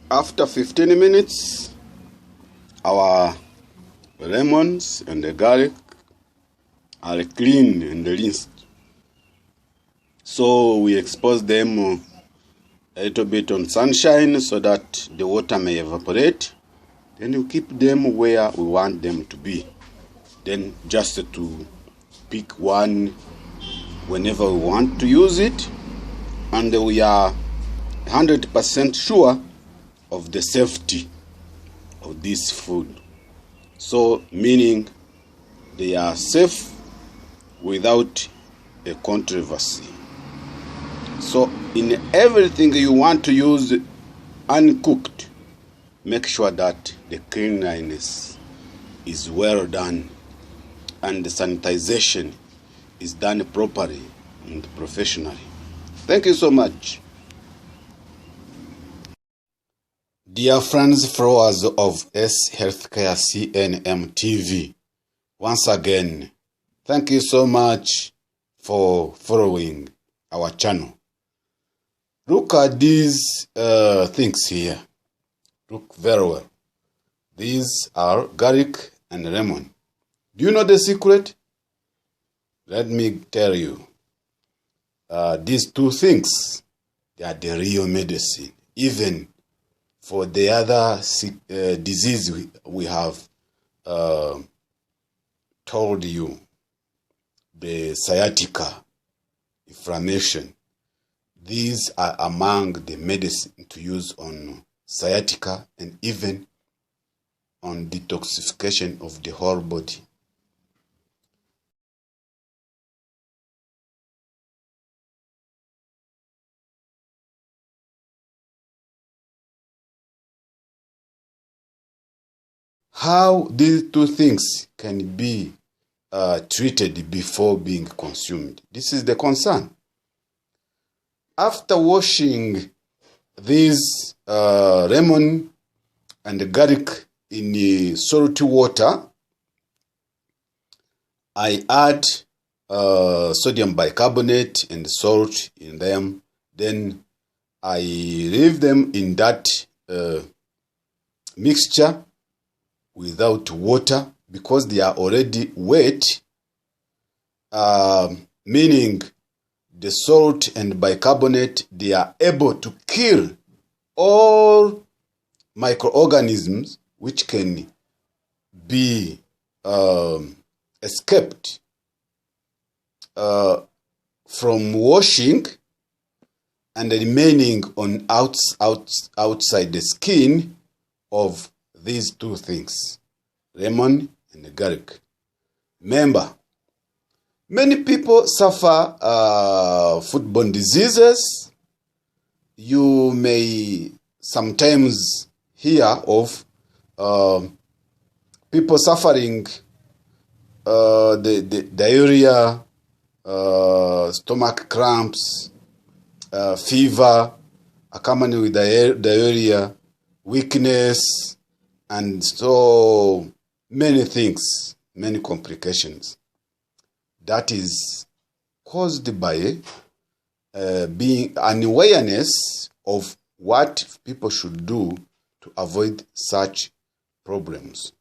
After 15 minutes, our lemons and the garlic are cleaned and rinsed. So we expose them a little bit on sunshine so that the water may evaporate. Then you keep them where we want them to be. Then just to pick one whenever we want to use it, and we are 100% sure of the safety of this food. So meaning they are safe without a controversy. So in everything you want to use uncooked, make sure that the cleanliness is well done and the sanitization is done properly and professionally. Thank you so much. Dear friends, followers of S Healthcare CNM TV, once again, thank you so much for following our channel. Look at these things here. Look very well. These are garlic and lemon. Do you know the secret? Let me tell you. These two things, they are the real medicine. Even for the other disease we have told you, the sciatica, inflammation. These are among the medicine to use on sciatica and even on detoxification of the whole body. How these two things can be treated before being consumed. This is the concern. After washing these lemon and garlic in salty water, I add sodium bicarbonate and salt in them. Then I leave them in that mixture without water because they are already wet, meaning the salt and bicarbonate, they are able to kill all microorganisms which can be escaped from washing and remaining on outside the skin of these two things, lemon and garlic. Remember, many people suffer foodborne diseases. You may sometimes hear of people suffering the diarrhea, stomach cramps, fever, accompanied with diarrhea, weakness, and so many things, many complications. That is caused by being an awareness of what people should do to avoid such problems.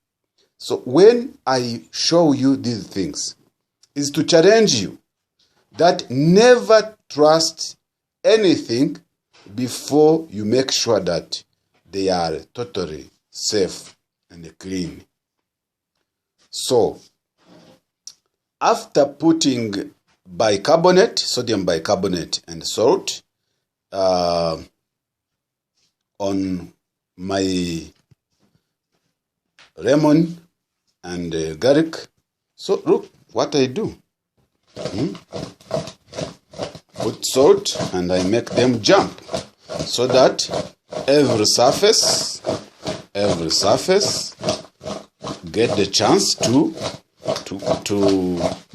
So when I show you these things, is to challenge you that never trust anything before you make sure that they are totally safe and clean. So after putting bicarbonate, sodium bicarbonate and salt on my lemon and garlic, so look what I do. Put salt and I make them jump so that every surface get the chance to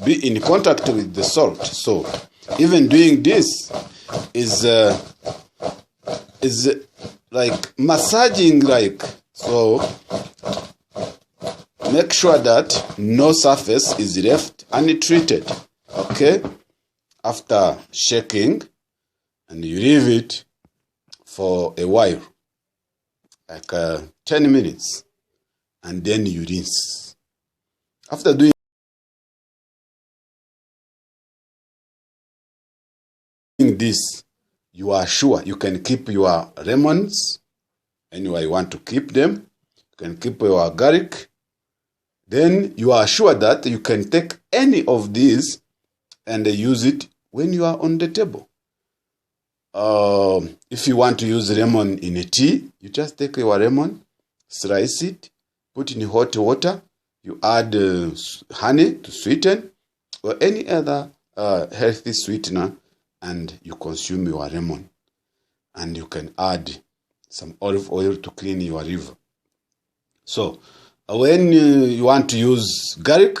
be in contact with the salt. So even doing this is like massaging, like, so make sure that no surface is left untreated. Okay, after shaking, and you leave it for a while. like 10 minutes, and then you rinse. After doing this, you are sure you can keep your lemons anywhere you want to keep them. You can keep your garlic. Then you are sure that you can take any of these and use it when you are on the table. If you want to use lemon in a tea, you just take your lemon, slice it, put in hot water, you add honey to sweeten, or any other healthy sweetener, and you consume your lemon. And you can add some olive oil to clean your liver. So, when you want to use garlic,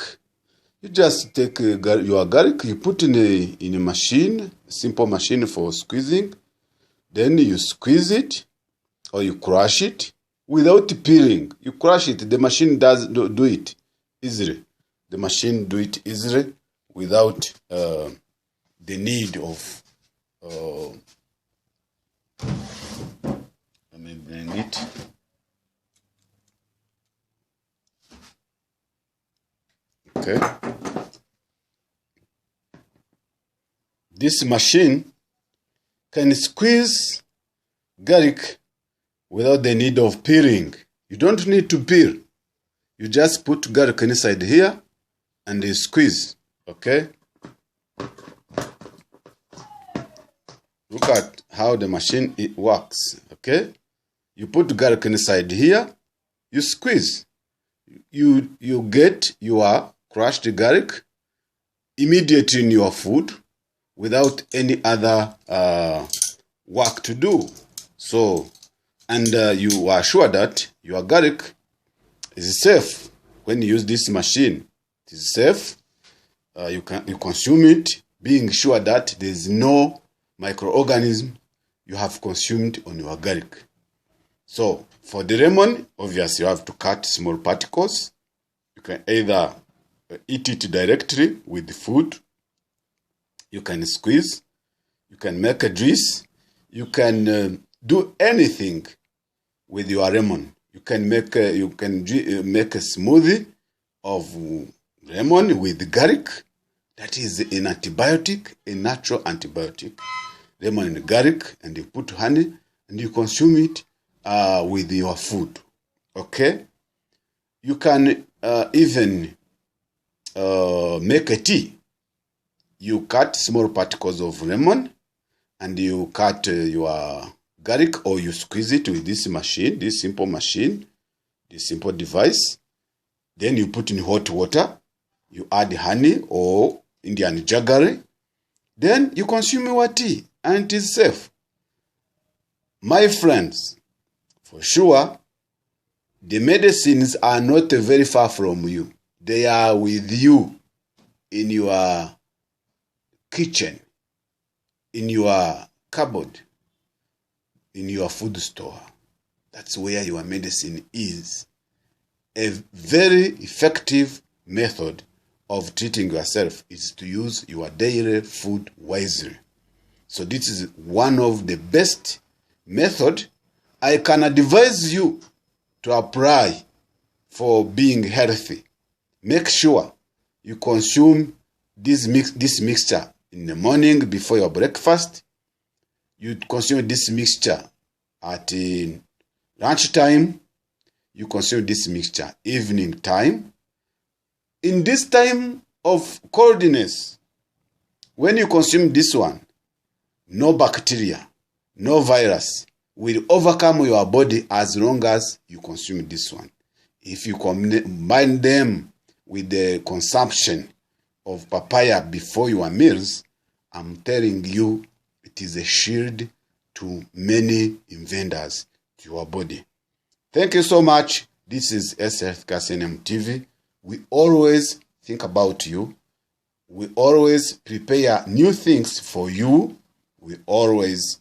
you just take your garlic, you put in a machine, a simple machine for squeezing. Then you squeeze it, or you crush it without peeling. You crush it. The machine does do it easily. The machine do it easily without the need of. Let me bring it. Okay. This machine can squeeze garlic without the need of peeling. You don't need to peel. You just put garlic inside here and you squeeze. Okay. Look at how the machine works. Okay. You put garlic inside here. You squeeze. You get your crushed garlic immediately in your food without any other work to do. So, and you are sure that your garlic is safe when you use this machine. It is safe. You consume it, being sure that there is no microorganism you have consumed on your garlic. So, for the lemon, obviously you have to cut small particles. You can either eat it directly with the food. You can squeeze. You can make a juice. You can do anything with your lemon. You can make a smoothie of lemon with garlic. That is an antibiotic, a natural antibiotic. Lemon and garlic, and you put honey, and you consume it with your food. Okay? You can even make a tea. You cut small particles of lemon, and you cut your garlic, or you squeeze it with this machine, this simple machine, this simple device. Then you put in hot water. You add honey or Indian jaggery. Then you consume your tea, and it is safe. My friends, for sure, the medicines are not very far from you. They are with you in your kitchen, in your cupboard, in your food store. That's where your medicine is. A very effective method of treating yourself is to use your daily food wisely. So this is one of the best methods I can advise you to apply for being healthy. Make sure you consume this mixture in the morning before your breakfast. You consume this mixture at lunchtime. You consume this mixture evening time. In this time of coldness, when you consume this one, no bacteria, no virus will overcome your body as long as you consume this one. If you combine them with the consumption of papaya before your meals, I'm telling you, it is a shield to many invaders to your body. Thank you so much. This is CARECNM TV. We always think about you. We always prepare new things for you. We always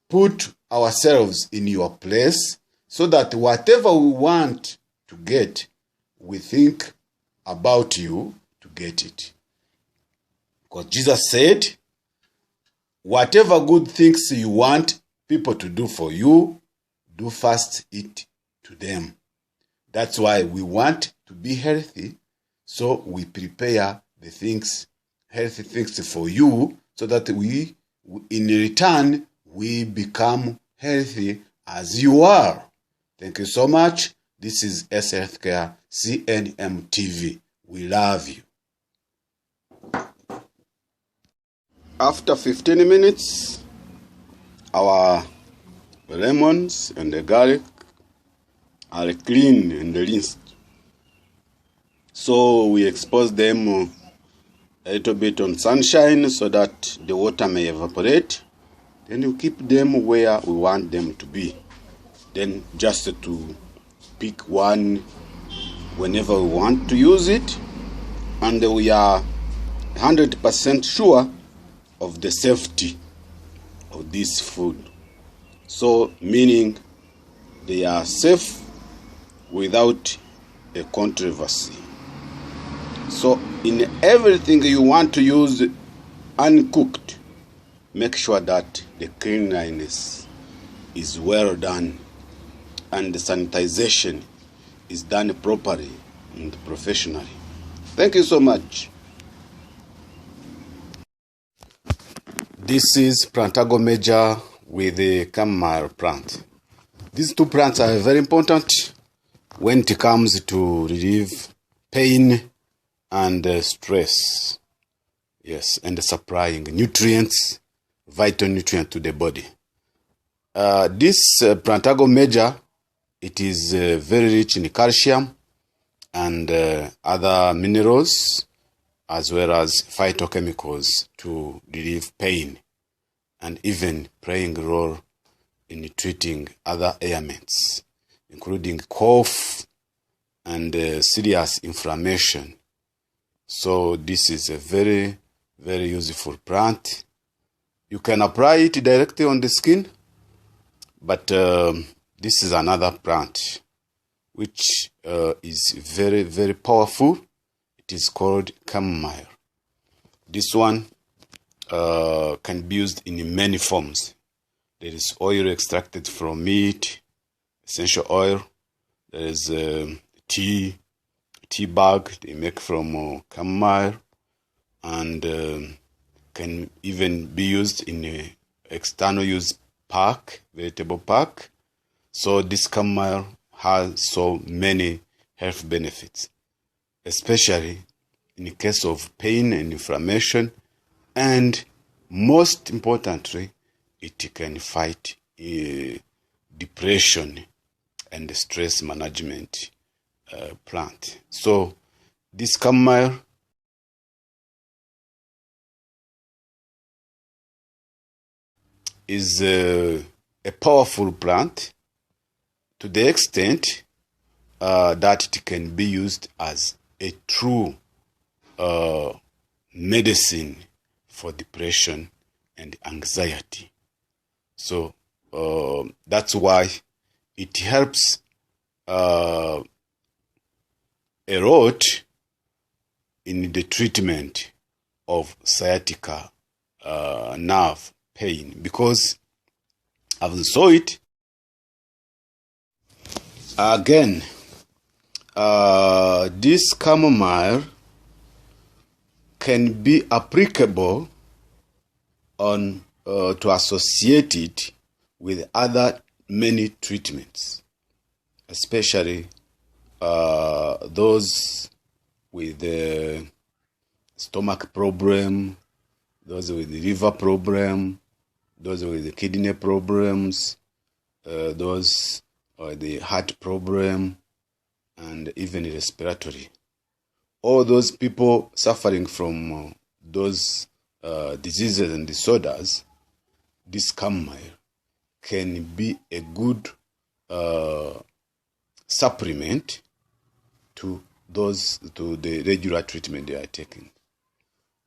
put ourselves in your place so that whatever we want to get, we think about you to get it. Because Jesus said, whatever good things you want people to do for you, do first it to them. That's why we want to be healthy, so we prepare the things, healthy things for you, so that we, in return, we become healthy as you are. Thank you so much. This is S Healthcare CNM TV. We love you. After 15 minutes, our lemons and the garlic are cleaned and rinsed. So we expose them a little bit on sunshine so that the water may evaporate. Then you keep them where we want them to be. Then just to pick one whenever we want to use it. And we are 100% sure of the safety of this food. So meaning they are safe without a controversy. So in everything you want to use uncooked, make sure that the cleanliness is well done and the sanitization is done properly and professionally. Thank you so much. This is Plantago major with the chamomile plant. These two plants are very important when it comes to relieve pain and stress. Yes, and supplying nutrients, vital nutrients to the body. This Plantago major, it is very rich in calcium and other minerals, as well as phytochemicals to relieve pain, and even playing a role in treating other ailments, including cough and serious inflammation. So this is a very, very useful plant. You can apply it directly on the skin, but this is another plant which is very, very powerful. It is called chamomile. This one can be used in many forms. There is oil extracted from meat, essential oil. There is tea bag they make from chamomile, and can even be used in a external use pack, vegetable pack. So this chamomile has so many health benefits, especially in the case of pain and inflammation, and most importantly, it can fight depression and stress management plant. So this chamomile is a powerful plant to the extent that it can be used as a true medicine for depression and anxiety. So that's why it helps a lot in the treatment of sciatica nerve pain, because I've saw it again. This chamomile can be applicable on to associate it with other many treatments, especially those with the stomach problem, those with the liver problem, those with the kidney problems, those with the heart problem, and even respiratory. All those people suffering from those diseases and disorders, this chamomile can be a good supplement to the regular treatment they are taking.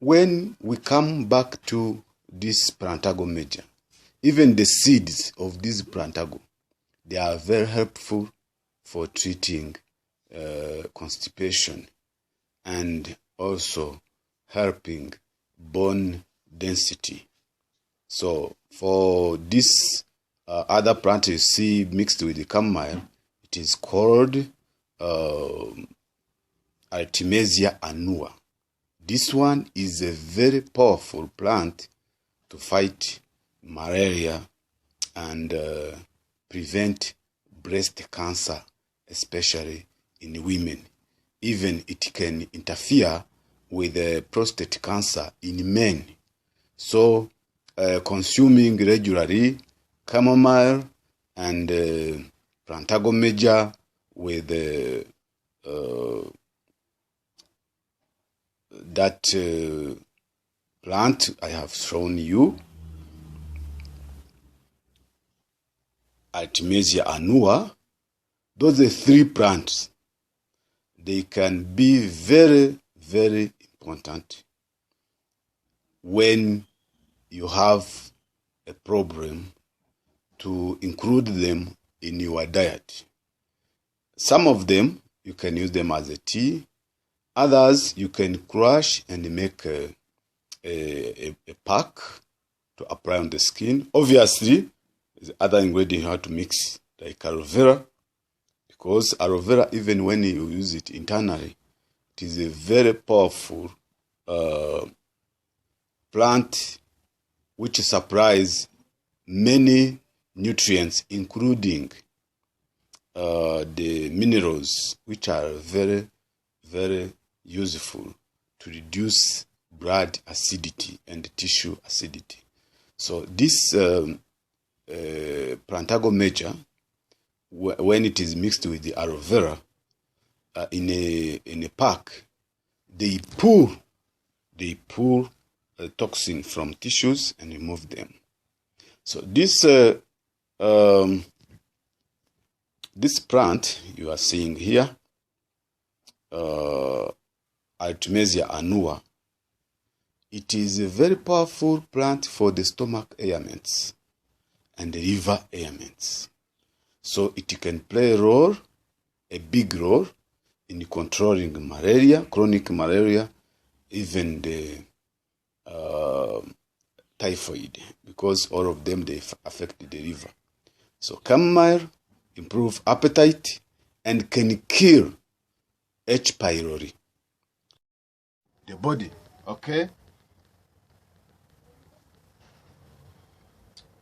When we come back to this Plantago major, even the seeds of this Plantago, they are very helpful for treating constipation and also helping bone density. So for this other plant you see mixed with the chamomile, it is called Artemisia annua. This one is a very powerful plant to fight malaria and prevent breast cancer, especially in women. Even it can interfere with prostate cancer in men. So consuming regularly chamomile and Plantago major with that plant I have shown you, Artemisia annua, those are 3 plants. They can be very, very important when you have a problem to include them in your diet. Some of them, you can use them as a tea. Others, you can crush and make a pack to apply on the skin. Obviously, the other ingredient you have to mix, like aloe vera, because aloe vera, even when you use it internally, it is a very powerful plant which supplies many nutrients, including the minerals, which are very, very useful to reduce blood acidity and tissue acidity. So this Plantago major, when it is mixed with the aloe vera in a pack, they pull toxin from tissues and remove them. So this this plant you are seeing here, Artemisia annua, it is a very powerful plant for the stomach ailments and the liver ailments. So it can play a big role in controlling malaria, chronic malaria, even the typhoid, because all of them, they affect the liver. So chamomile improve appetite and can kill H. pylori, the body. Okay.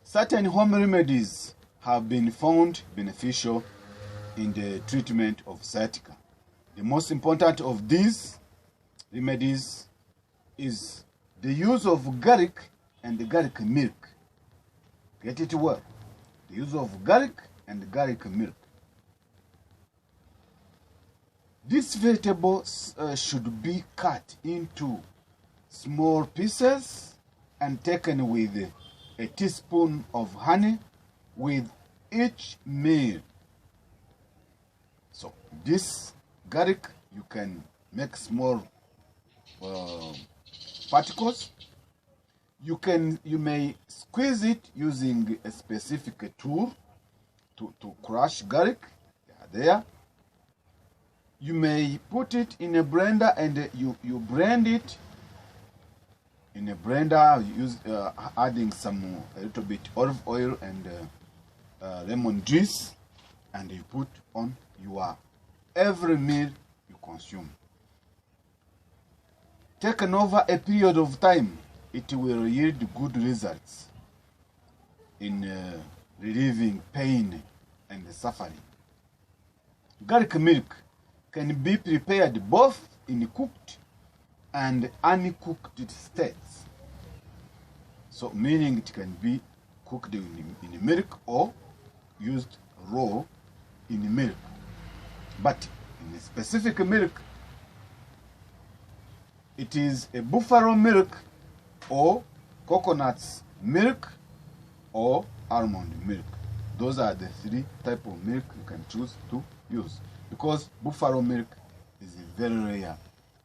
Certain home remedies have been found beneficial in the treatment of sciatica. The most important of these remedies is the use of garlic and the garlic milk. Get it well. The use of garlic and garlic milk. This vegetable should be cut into small pieces and taken with a teaspoon of honey with each meal. So this garlic, you can make small particles. You may squeeze it using a specific tool to crush garlic. There. You may put it in a blender and you blend it in a blender, adding a little bit olive oil and lemon juice, and you put on your every meal you consume. Taken over a period of time, it will yield good results in relieving pain and suffering. Garlic milk can be prepared both in cooked and uncooked states. So meaning it can be cooked in milk or used raw in milk. But in a specific milk, it is a buffalo milk or coconut milk or almond milk. Those are the 3 types of milk you can choose to use, because buffalo milk is very rare.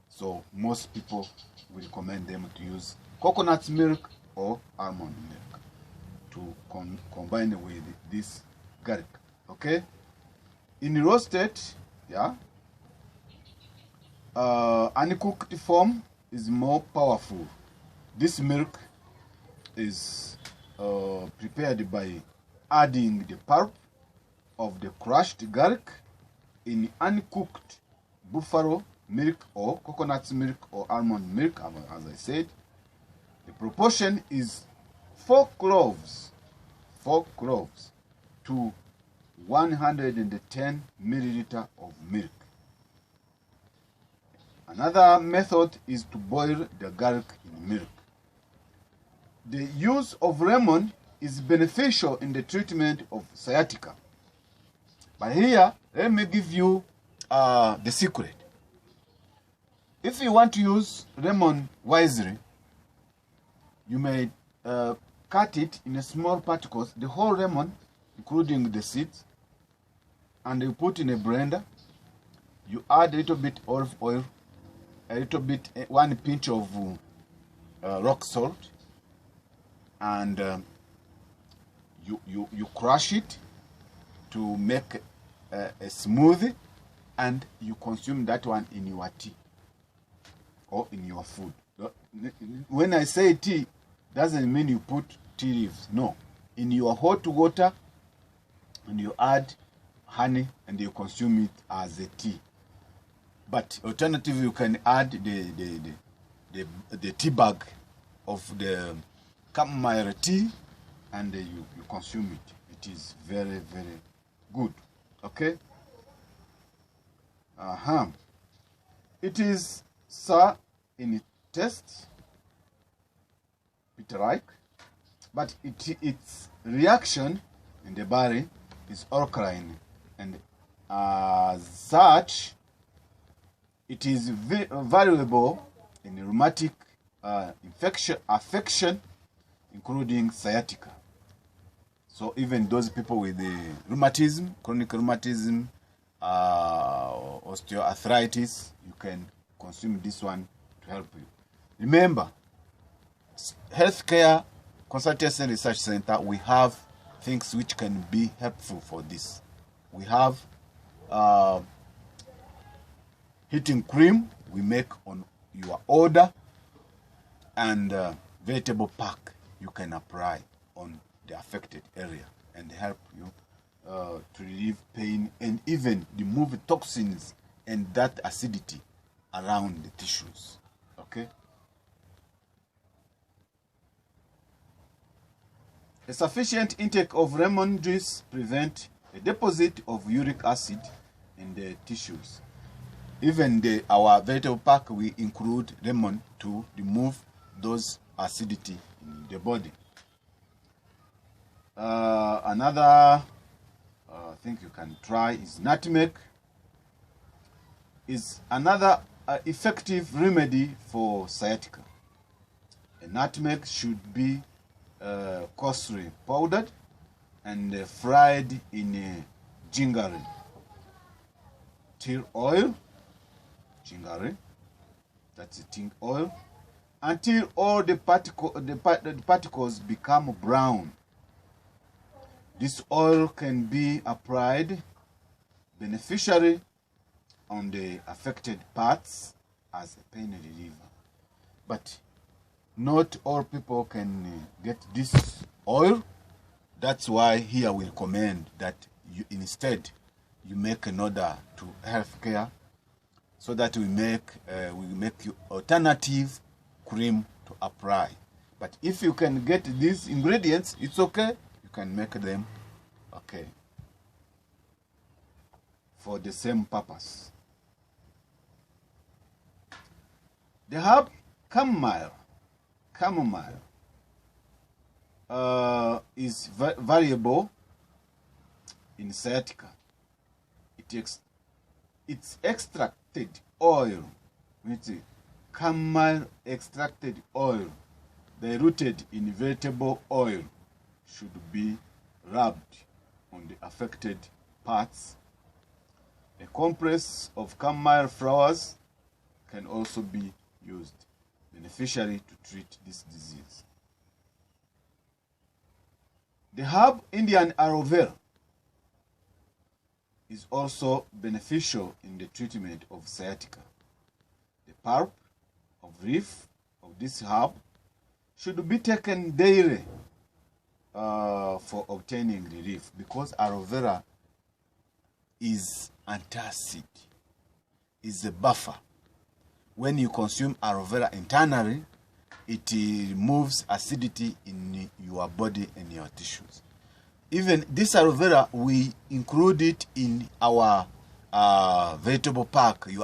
So most people will recommend them to use coconut milk or almond milk to combine with this garlic. Okay? In roasted, uncooked form is more powerful. This milk is prepared by adding the pulp of the crushed garlic in uncooked buffalo milk or coconut milk or almond milk, as I said. The proportion is 4 cloves to 110 milliliter of milk. Another method is to boil the garlic in milk. The use of lemon is beneficial in the treatment of sciatica. But here, let me give you the secret. If you want to use lemon wisely, you may cut it in small particles, the whole lemon, including the seeds, and you put in a blender. You add a little bit olive oil, a little bit, 1 pinch of rock salt, and you crush it to make a smoothie, and you consume that one in your tea or in your food. When I say tea, doesn't mean you put tea leaves. No, in your hot water, and you add honey and you consume it as a tea. But alternatively, you can add the tea bag of the chamomile tea, and you consume it. It is very, very good. Okay. It is sour in taste, bitter-like, but its reaction in the body is alkaline, and as such, it is valuable in rheumatic affection, including sciatica. So even those people with the rheumatism, chronic rheumatism, osteoarthritis, you can consume this one to help you. Remember, Healthcare Consultancy and Research Center, we have things which can be helpful for this. We have heating cream we make on your order, and vegetable pack you can apply on the affected area and help you to relieve pain and even remove toxins and that acidity around the tissues. Okay. A sufficient intake of lemon juice prevents a deposit of uric acid in the tissues. Even our vegetable pack, we include lemon to remove those acidity in the body. Another thing you can try is nutmeg. Is another effective remedy for sciatica. A nutmeg should be coarsely powdered and fried in gingery till oil, that's tin oil, until all the particles become brown. This oil can be applied beneficially on the affected parts as a pain reliever. But not all people can get this oil. That's why here we recommend that you instead you make an order to healthcare, so that we make you alternative cream to apply. But if you can get these ingredients, it's okay. You can make them, okay, for the same purpose. The herb chamomile is variable in sciatica. It's extracted oil, chamomile extracted oil, diluted in vegetable oil, should be rubbed on the affected parts. A compress of chamomile flowers can also be used beneficially to treat this disease. The herb Indian aloe vera is also beneficial in the treatment of sciatica. The pulp of leaf of this herb should be taken daily for obtaining relief, because aloe vera is antacid, is a buffer. When you consume aloe vera internally, it removes acidity in your body and your tissues. Even this aloe vera, we include it in our vegetable pack. You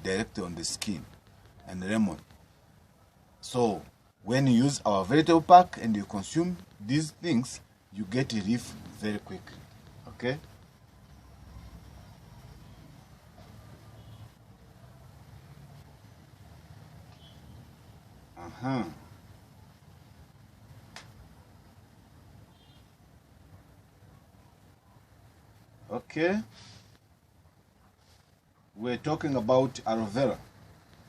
directly on the skin and lemon. So when you use our vegetable pack and you consume these things, you get relief very quick. Okay? Okay. We're talking about aloe vera.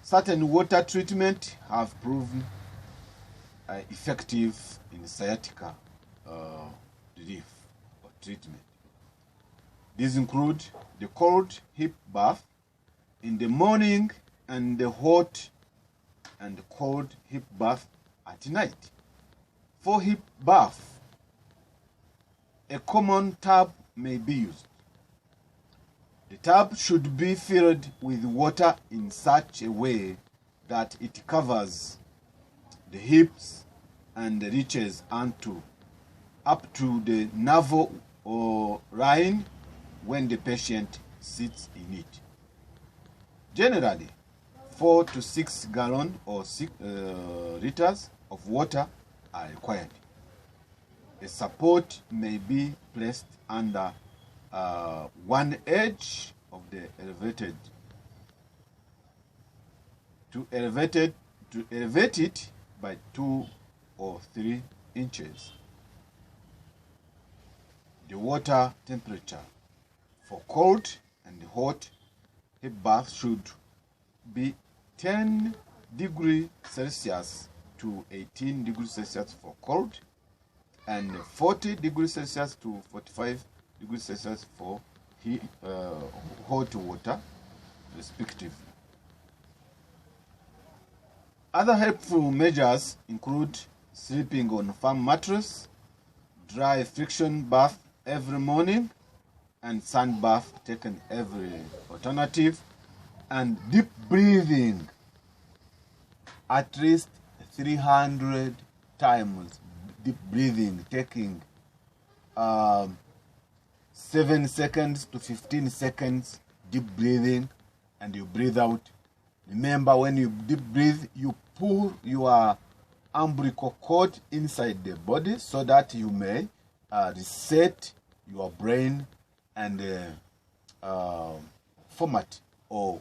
Certain water treatment have proven effective in sciatica relief or treatment. These include the cold hip bath in the morning and the hot and cold hip bath at night. For hip bath, a common tub may be used. The tub should be filled with water in such a way that it covers the hips and reaches up to the navel or line when the patient sits in it. Generally, 4 to 6 gallons or 6 liters of water are required. A support may be placed under one edge of the elevated to elevate it by 2 or 3 inches. The water temperature for cold and hot hip bath should be 10 degrees Celsius to 18 degrees Celsius for cold and 40 degrees Celsius to 45 degrees Celsius for hot water, respectively. Other helpful measures include sleeping on a firm mattress, dry friction bath every morning, and sun bath taken every alternative, and deep breathing at least 300 times. Deep breathing, taking 7 seconds to 15 seconds deep breathing, and you breathe out. Remember, when you deep breathe, you pull your umbilical cord inside the body so that you may reset your brain and format or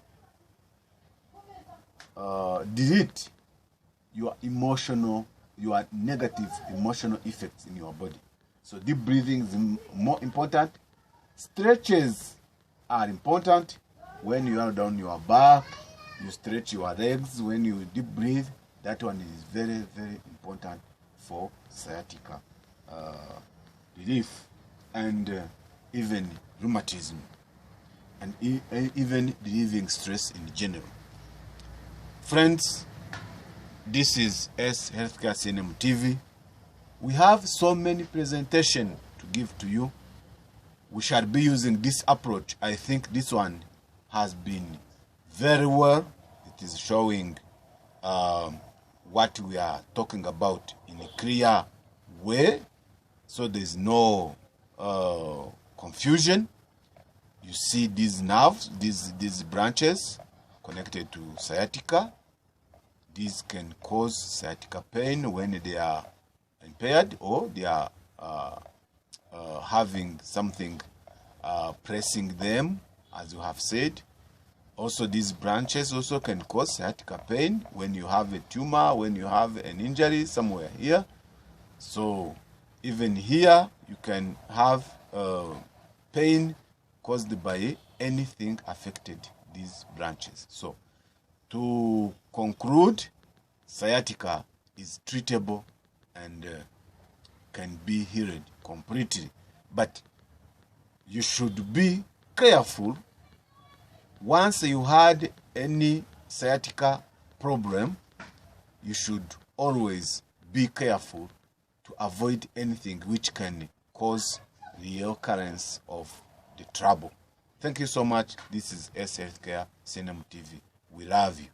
delete your negative emotional effects in your body. So deep breathing is more important. Stretches are important. When you are down your back, you stretch your legs. When you deep breathe, that one is very, very important for sciatica relief and even rheumatism and even relieving stress in general. Friends, this is Healthcare CNM TV. We have so many presentations to give to you. We shall be using this approach. I think this one has been very well. It is showing what we are talking about in a clear way, so there's no confusion. You see these nerves, these branches connected to sciatica. These can cause sciatica pain when they are impaired or they are having something pressing them, as you have said. Also, these branches also can cause sciatica pain when you have a tumor, when you have an injury somewhere here. So even here, you can have pain caused by anything affected these branches. So to conclude, sciatica is treatable and can be healed completely. But you should be careful. Once you had any sciatica problem, you should always be careful to avoid anything which can cause the occurrence of the trouble. Thank you so much. This is S Healthcare CNM TV. We love you.